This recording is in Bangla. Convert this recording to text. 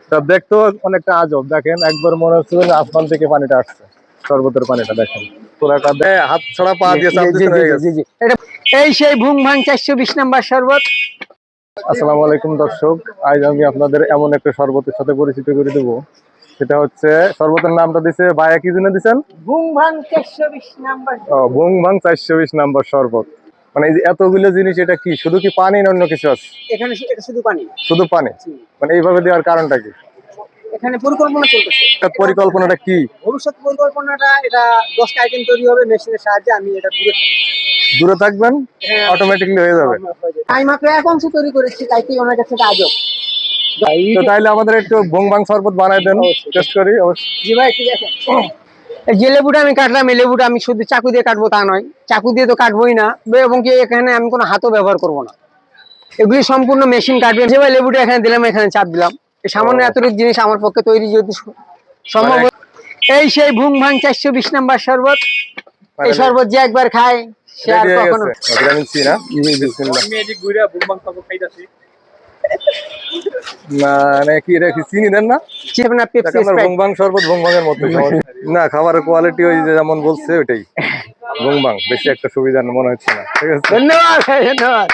তা দেখতেও অনেকটা আজব। দেখেন একবার মনে হচ্ছে যেন আসমান থেকে পানিটা আসছে। শরবতের পানিটা দেখেন পুরাটা হাত ছাড়া পা দিয়ে চাপ দিতে হয়ে গেছে। এই সেই ভুং ভাং 420 নাম্বার শরবত। আসসালামু আলাইকুম দর্শক, আজ আমি আপনাদের এমন একটা শরবতের সাথে পরিচিত করে দেবো। সেটা হচ্ছে শরবতের নামটা দিছে ভাইয়া, কি জন্য দিচ্ছেন? ভুং ভাং 420 নাম্বার। ও, ভুং ভাং 420 নাম্বার শরবত। মানে এই যে এতগুলো জিনিস, এটা কি শুধু কি পানি না অন্য কিছু আছে? এখানে এটা শুধু পানি। শুধু পানি? মানে এইভাবে দেওয়ার কারণটা কি? এখানে পরিকল্পনা চলতেছে। এটা পরিকল্পনাটা কি? ভবিষ্যৎ পরিকল্পনাটা এটা 10টা আইটেম তৈরি হবে মেশিনের সাহায্যে। আমি এটা দূরে থাকবেন, অটোমেটিকলি হয়ে যাবে। আমি মাত্র এক অংশ তৈরি করেছি, তাই কি ওনার কাছে এটা আজব। তো তাইলে আমাদের একটু ভুং ভাং শরবত বানাই দেন, টেস্ট করি। জি ভাই, ঠিক আছে। এই যে লেবুটা আমি কাটলাম, এই লেবুটা আমি শুধু চাকু দিয়ে কাটবো তা নয়, চাকু দিয়ে তো কাটবোই না, এবং কি এখানে আমি কোনো হাতও ব্যবহার করব না। এগুলি সম্পূর্ণ মেশিন কাটবে। যে ভাই লেবুটা এখানে দিলাম, এখানে চাপ দিলাম, এই সামান্য এতটুকু জিনিস আমার পক্ষে তৈরি যদি সম্ভব। এই সেই ভুং ভাং 420 নাম্বার শরবত। এই শরবত যে একবার খায় সে আর কখনো। ভিটামিন সি না? বিসমিল্লাহ। মানে কি এটা কি চিনি দেন না? ভুং ভাং শরবত ভুং ভাঙের মতো না, খাবারের কোয়ালিটি ওই যে যেমন বলছে ওইটাই। ভুং ভাং বেশি একটা সুবিধা মনে হচ্ছে না। ঠিক আছে, ধন্যবাদ ধন্যবাদ।